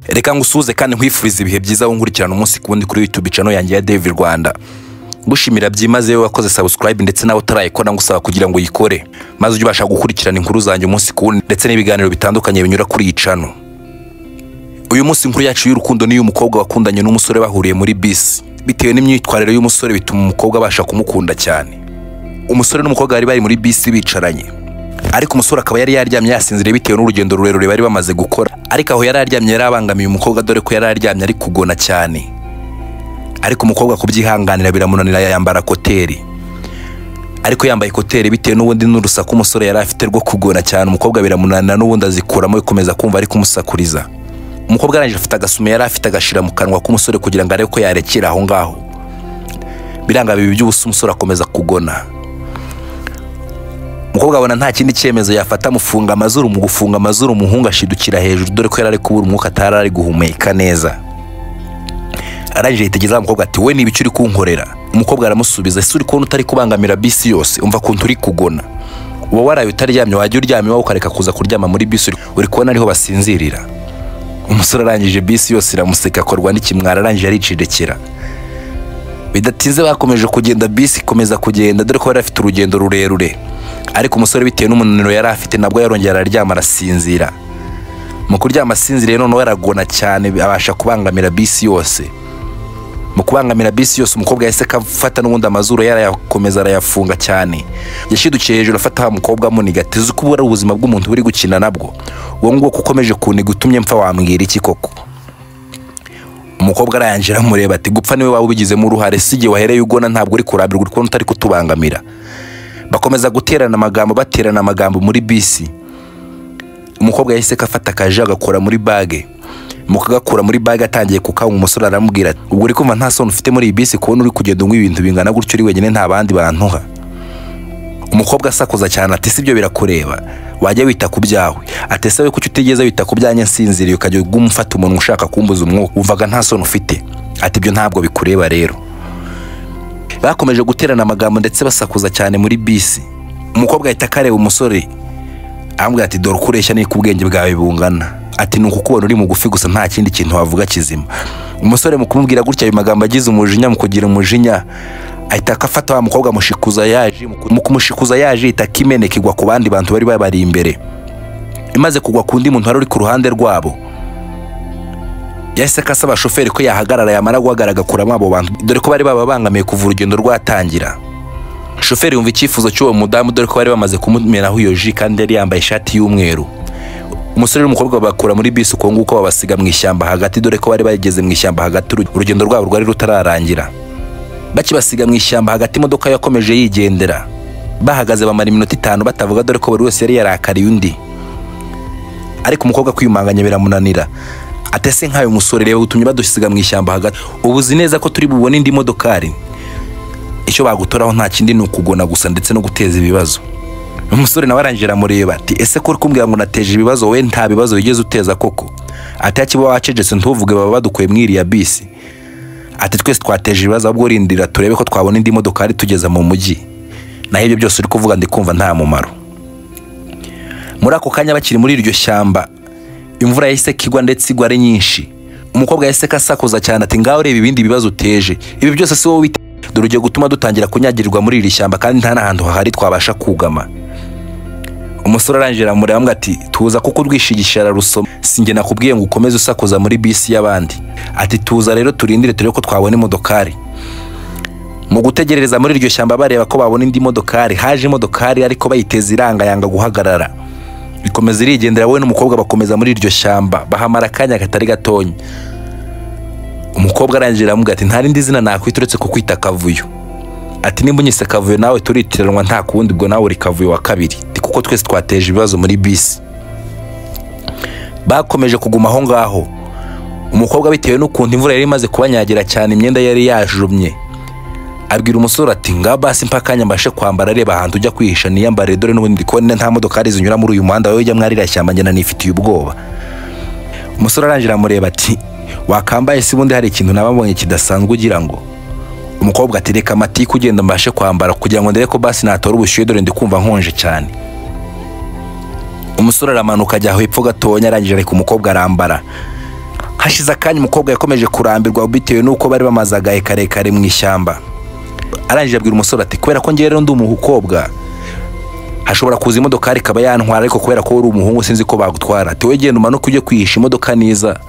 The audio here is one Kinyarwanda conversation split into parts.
Reka ngusuze kandi nkwifuriza ibihe byiza wo nkurikirana umunsi kundi kuri YouTube channel yanjye ya Dev Rwanda. Ngushimira byimaze wakoze subscribe ndetse nawe utarayikora ngusaba kugira ngo yikore maze ujye ubasha gukurikirana inkuru zanjye umunsi kundi ndetse n'ibiganiro bitandukanye binyura kuri iyi channel. Uyu munsi inkuru yacu y'urukundo ni y'umukobwa wakundanye n'umusore bahuriye muri bisi. Bitewe n'imyitwarire y'umusore bituma umukobwa abasha kumukunda cyane. Umusore n'umukobwa bari muri bisi bicaranye. Ariko umusore akaba yari yaryamye yasinzire bitewe n'urugendo rurerure bari bamaze gukora. Ariko aho yari yaryamye yarabangamiye umukobwa dore ko yari yaryamye ari kugona cyane. Ariko umukobwa kubyihanganira biramunanira yambara koteri. Ariko yambaye koteri bitewe n'ubundi n'urusaku umusore yari afite rwo kugona cyane umukobwa biramunanira n'ubundi azikuramo ikomeza kumva ari kumusakuriza. Umukobwa arangije afite agasume yari afite agashira mu kanwa k'umusore kugira ngo arebe ko yarekera aho ngaho. Biranga bibi by'ubusa umusore akomeza kugona. Umukobwa abona nta kindi cyemezo yafata mufunga amazuru mu gufunga amazuru umuhungu ashidukira hejuru dore ko yarari kubura umwuka atarari guhumeka neza. Arangije yitegeza umukobwa ati we nibicu uri kunkorera. Umukobwa aramusubiza ese uri kubona utari kubangamira bisi yose umva kuntu uri kugona. Uwo waraye utaryamye wajya uryamye wawe ukareka kuza kuryama muri bisi uri kubona ariho basinzirira. Umusore arangije bisi yose iramuseka akorwa n'ikimwara arangije aricidekera. Bidatinze bakomeje kugenda bisi komeza kugenda dore ko bari afite urugendo rurerure. Ariko umusore bitewe n'umunaniro yari afite nabwo yarongera araryama arasinzira. Mu kuryama asinziriye none yaragona cyane abasha kubangamira bisi yose. Mu kubangamira bisi yose umukobwa yahise kafata n'ubundi amazuru yarayakomeza arayafunga cyane. Yashidukiye hejuru afata umukobwa muniga tize kubura ubuzima bw'umuntu buri gukina nabwo. Uwo ngo kukomeje kuniga utumye mpfa wambwira iki koko. Umukobwa arangira mureba ati gupfa niwe waba ubigizemo uruhare sije wahereye ugona ntabwo uri kurabirwa uri kubona utari kutubangamira. Bakomeza guterana amagambo muri bisi. Umukobwa yahise kafata akaje agakora muri bage. Mu kugakura muri bage atangiye kukanywa umusore aramubwira ati ubwo uri kumva nta soni ufite muri bisi kubona uri kugenda unywa ibintu bingana gutyo uri wenyine nta bandi bantuha. Umukobwa asakuza cyane ati sibyo birakureba wajya wita ku byawe. Ati se we kuki utigeze wita ku byanye nsinziriye ukajya gumufata umuntu ushaka kumbuza umwuka uvaga nta soni ufite. Ati ibyo ntabwo bikureba rero. Bakomeje guterana amagambo ndetse basakuza cyane muri bisi. Umukobwa ahita kareba umusore ambwira ati dore kureshya ni kubwenge bwawe bungana. Ati nuko kubona uri mugufi gusa nta kindi kintu wavuga kizima. Umusore mu kumubwira gutya ayo magambo agize umujinya mu kugira umujinya ahita akafata wa mukobwa mushikuza yaje mu kumushikuza yaje itakimeneka igwa ku bandi bantu bari bari imbere. Imaze kugwa kundi muntu wari uri ku ruhande rwabo. Yahise kasaba shoferi ko yahagarara yamara guhagarara kuramo abo bantu dore ko bari babangamiye kuva urugendo rwatangira. Shoferi yumva icyifuzo cy'uwo mudamu dore ko bari bamaze kumumeraho iyo ji kandi yari yambaye ishati y'umweru. Umusore n'umukobwa bakura muri bisi uko nguko babasiga mu ishyamba hagati dore ko bari bageze mu ishyamba hagati urugendo rwabo rwari rutararangira. Bakibasiga mu ishyamba hagati imodoka yakomeje yigendera. Bahagaze bamara iminota 5 batavuga dore ko buri wese yari yarakariye undi. Ariko umukobwa kwiyumanganya biramunanira. Atese nkayo umusore rero utumye badusiga mu ishyamba hagati ubuzi neza ko turi bubone indi modokari. Icyo bagutoraho nta kindi n'ukugona gusa ndetse no guteza ibibazo. Umusore nawe arangira mureba ati ese ko kumbwira ngo nateje ibibazo we nta bibazo bigeze uteza koko. Ati akiba wacegetse ntuvuge baba badukuye mwiri ya bisi. Ati twese twateje ibibazo ahubwo rindira turebe ko twabona indi modokari tugeza mu mujyi. Naho ibyo byose uri kuvuga ndi kumva nta mumaro. Muri ako kanya bakiri muri iryo shyamba imvura yahise kigwa ndetse igwa ari nyinshi. Umukobwa yahise kasakuza cyane ati ngaho reba ibindi bibazo uteje. Ibi byose si wowe wite dore ugiye gutuma dutangira kunyagirirwa muri iri shyamba kandi nta nahantu hahari twabasha kugama. Umusore arangira mureba ambwa ati tuza kuko rwishigishara rusoma singe nakubwiye ngo ukomeze usakuza muri bisi y'abandi. Ati tuza rero turindire turebe ko twabona imodokari. Mu gutegerereza muri iryo shyamba bareba ko babona indi modokari haje imodokari ariko bayiteza iranga yanga guhagarara. Ikomeza irigendera wowe n'umukobwa bakomeza muri iryo shyamba bahamara kanya katari gatonye. Umukobwa arangira amuga ati nta rindi zina nakwituretse ku kwita Kavuyo. Ati nimba unyise Kavuyo nawe turitiranwa nta kundi ubwo nawe uri Kavuyo wa kabiri kuko twese twateje ibibazo muri bisi. Bakomeje kuguma aho ngaho. Umukobwa bitewe n'ukuntu imvura yari imaze kubanyagira cyane imyenda yari yajumye abwira umusore ati nga basi mpakanya mbashe kwambara reba ahantu ujya kwihisha niyambare dore n'ubundi ko nta modokari zinyura muri uyu muhanda wowe ujya mwarira shyamba njye nanifitiye ubwoba. Umusore arangira mureba ati wakambaye si bundi hari ikintu nababonye kidasanzwe ugira ngo. Umukobwa ati reka amati kugenda mbashe kwambara kugira ngo ndebe ko basi natora ubushyuhe dore ndi kumva nkonje cyane. Umusore aramanuka ajya hepfo gatonya arangije ariko umukobwa arambara Hashize akanya umukobwa yakomeje kurambirwa bitewe nuko bari bamazagaye karekare mu ishyamba. Arangije abwira umusore ati kubera ko ngiye rero ndi umukobwa hashobora kuza imodoka ikaba yantwara, ariko kubera ko uri umuhungu sinzi ko bagutwara. Ati we genda umanuke ujye kwihisha, imodoka niza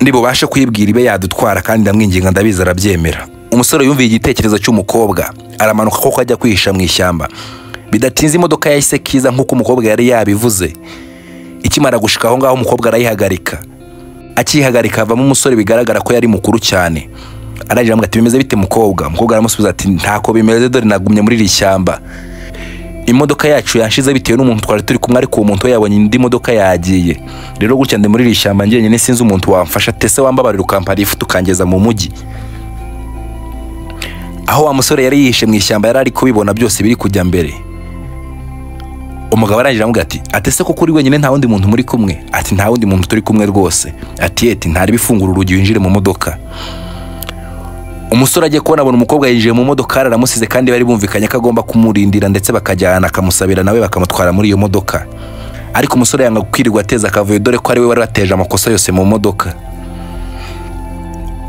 ndibubashe kuyibwira ibe yadutwara, kandi ndamwinginga ndabizi arabyemera. Umusore yumviye igitekerezo cy'umukobwa aramanuka koko ajya kwihisha mu ishyamba. Bidatinze imodoka yahise kiza nk'uko umukobwa yari yabivuze. Ikimara gushika aho ngaho umukobwa arayihagarika. Akihagarika havamo umusore bigaragara ko yari mukuru cyane. Arangije amubwira ati bimeze bite mukobwa? Umukobwa aramusubiza ati ntako bimeze, dore nagumye muri iri shyamba. Imodoka yacu yanshize bitewe n'umuntu twari turi kumwe, ariko uwo muntu we yabonye indi modoka yagiye. Rero gutya ndi muri iri shyamba njyenyine, sinzi umuntu wamfasha. Tese wambabarira ukampara ifu tukangeza mu mujyi. Aho wa musore yari yihishe mu ishyamba yari ari kubibona byose biri kujya mbere. Umugabo arangije amubwira ati atese ko kuri wenyine nta wundi muntu muri kumwe? Ati nta wundi muntu turi kumwe rwose. Ati eti ntari bifungura urugi winjire mu modoka. Umusore agiye kubona umukobwa yinjiye mu modoka aramusize, kandi bari bumvikanye ko agomba kumurindira ndetse bakajyana akamusabira nawe bakamutwara muri iyo modoka. Ariko umusore yanga kwirirwa ateza akavuyo, dore ko ari we wari wateje amakosa yose mu modoka.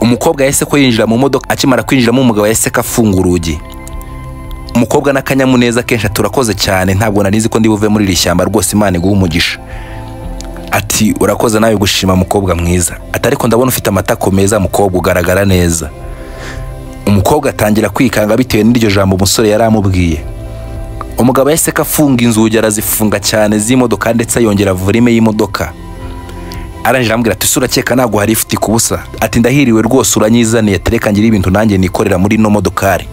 Umukobwa yahise ko yinjira mu modoka. Akimara kwinjiramo umugabo yahise kafunga urugi. Umukobwa n'akanyamuneza kenshi turakoze cyane, ntabwo narizi ko ndi buve muri iri shyamba rwose, Imana iguhe umugisha. Ati urakoze nawe gushima mukobwa mwiza. Ati ariko ndabona ufite amatako meza mukobwa, ugaragara neza. Umukobwa atangira kwikanga bitewe n'iryo jambo umusore yari amubwiye. Umugabo yahise kafunga inzugi arazifunga cyane z'imodoka, ndetse yongera volume y'imodoka. Arangije amubwira ati urakeka ntabwo hari ifite kubusa? Ati ndahiriwe rwose uranyizaniye, tereka ngira ibintu nanjye nikorera muri no modokari.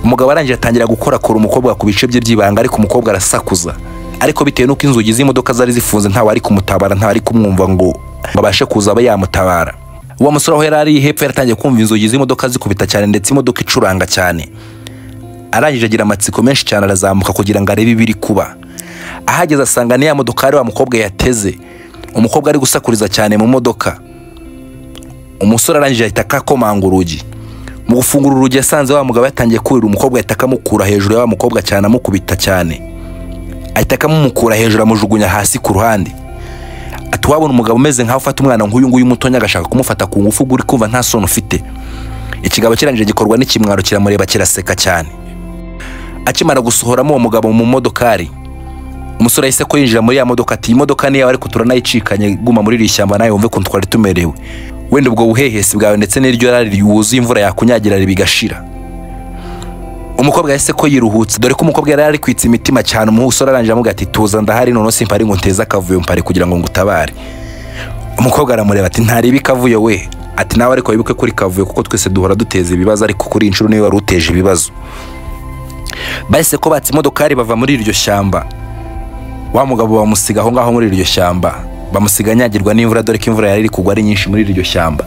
Umugabo arangije atangira gukorakora umukobwa ku bice bye by'ibanga, ariko umukobwa arasakuza. Ariko bitewe nuko inzugi z'imodoka zari zifunze ntawe ari kumutabara, ntawe ari kumwumva ngo babashe kuza aba yamutabara. Uwo musore aho yari ari hepfo yaratangiye kumva inzugi z'imodoka zikubita cyane, ndetse imodoka icuranga cyane. Arangije agira amatsiko menshi cyane arazamuka kugira ngo arebe ibiri kuba. Ahageze asanga ni ya modokari wa mukobwa yateze. Umukobwa ari gusakuriza cyane mu modoka. Umusore arangije ahita akakomanga urugi. Mu gufungura urugi yasanze wa mugabo yatangiye kurira umukobwa, ahita akamukura hejuru ya wa mukobwa cyane amukubita cyane. Ahita akamumukura hejuru amujugunya hasi ku ruhande. Ati wabona umugabo umeze nkaho ufata umwana nk'uyu nguyu mutonya agashaka kumufata ku ngufu, uri kumva nta sono ufite. Ikigabo kirangije gikorwa n'ikimwaro kiramureba kiraseka cyane. Akimara gusohoramo uwo mugabo mu modokari, umusore yahise ko yinjira muri ya modoka. Ati imodoka niyo ariko turanayicikanye, guma muri iri shyamba nawe wumve ko twari tumerewe. Wenda ubwo buhehesi bwawe ndetse n'iryo rari yuzuye imvura yakunyagira bigashira. Umukobwa yahise ko yiruhutse, dore ko umukobwa yari ari kwitsa imitima cyane. Umusore arangije amubwira ati tuza ndahari none simpari ngo nteze akavuyo, mpari kugira ngo ngutabare. Umukobwa aramureba ati ntari bikavuyo we. Ati nawe ariko wibuke kuri kavuyo kuko twese duhora duteza ibibazo, ariko kuri inshuro niwe wari uteje ibibazo. Bahise ko batse imodokari bava muri iryo shyamba. Wa mugabo bamusiga aho ngaho muri iryo shyamba, bamusiga nyagirwa n'imvura, dore ko imvura yari iri kugwa ari nyinshi muri iryo shyamba.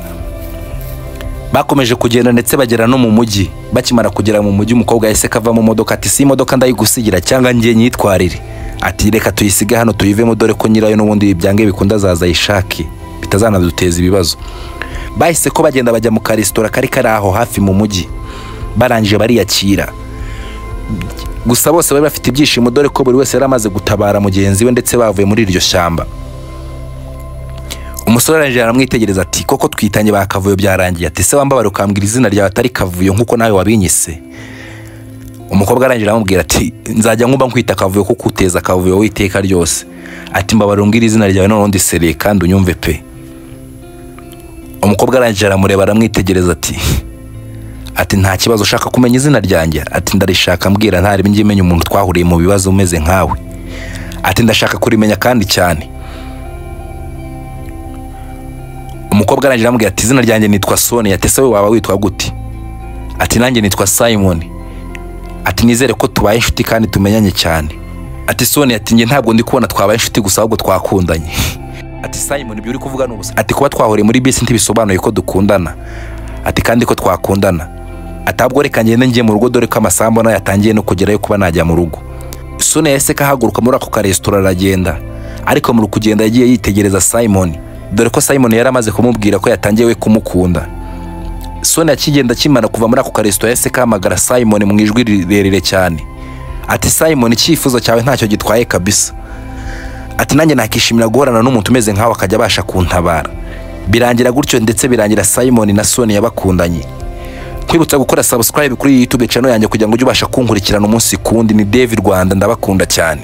Bakomeje kugenda ndetse bagera no mu mujyi. Bakimara kugera mu mujyi umukobwa yahise kava mu modoka. Ati si imodoka ndayigusigira cyangwa ngiye nyitwarire? Ati reka tuyisige hano tuyivemo, dore ko nyirayo n'ubundi byange bikunda zaza yishaki bitazanaduteza ibibazo. Bahise ko bagenda bajya mu karesitora kari kari aho hafi mu mujyi. Barangije bariyakira. Gusa bose bari bafite ibyishimo, dore ko buri wese yari amaze gutabara mugenzi we ndetse bavuye muri iryo shyamba. Umusore arangije aramwitegereza ati koko twitanye bakavuyo byarangiye? Ati se wambabara ukambwira izina ryawe atari kavuyo nkuko nawe wabinyise? Umukobwa arangije aramubwira ati nzajya nkuba nkwita kavuyo kuko uteza kavuyo witeka ryose. Ati mbabara umbwira izina ryawe none ndisereye kandi unyumve pe. Umukobwa arangije aramureba aramwitegereza ati nta kibazo ushaka kumenya izina ryanjye? Ati ndarishaka mbwira ntari ngiye menya umuntu twahuriye mu bibazo umeze nkawe. Ati ndashaka kurimenya kandi cyane. Umukobwa arangije aramubwira ati izina ryanjye nitwa Sonia. Ati se we waba witwa gute? Ati nanjye nitwa Simon. Ati nizere ko tubaye inshuti kandi tumenyanye cyane. Ati Sonia ati nge ntabwo ndi kubona twabaye inshuti gusa ahubwo twakundanye. Ati Simon ibyo uri kuvuga n'ubusa. Ati kuba twahuriye muri bisi ntibisobanuye ko dukundana. Ati kandi ko twakundana. Atabwo reka ngende ngiye mu rugo, dore ko amasambo nayo yatangiye no kugerayo kuba najya mu rugo. Sonia yahise kahaguruka muri ako karesitora aragenda, ariko muri kugenda yagiye yitegereza Simon, dore ko Simon yari amaze kumubwira ko yatangiye we kumukunda. Sonia akigenda kimana kuva muri ako karesitora yahise kahamagara Simon mu ijwi rirerire cyane. Ati Simon icyifuzo cyawe ntacyo gitwaye kabisa. Ati nanjye nakishimira guhorana n'umuntu umeze nkawe akajya abasha kuntabara. birangira gutyo, ndetse birangira Simon na Sonia bakundanye. Kwibutsa gukora subscribe kuri YouTube channel yanjye kugira ngo ujye ubasha kunkurikirana umunsi kundi. Ni David Rwanda, ndabakunda cyane.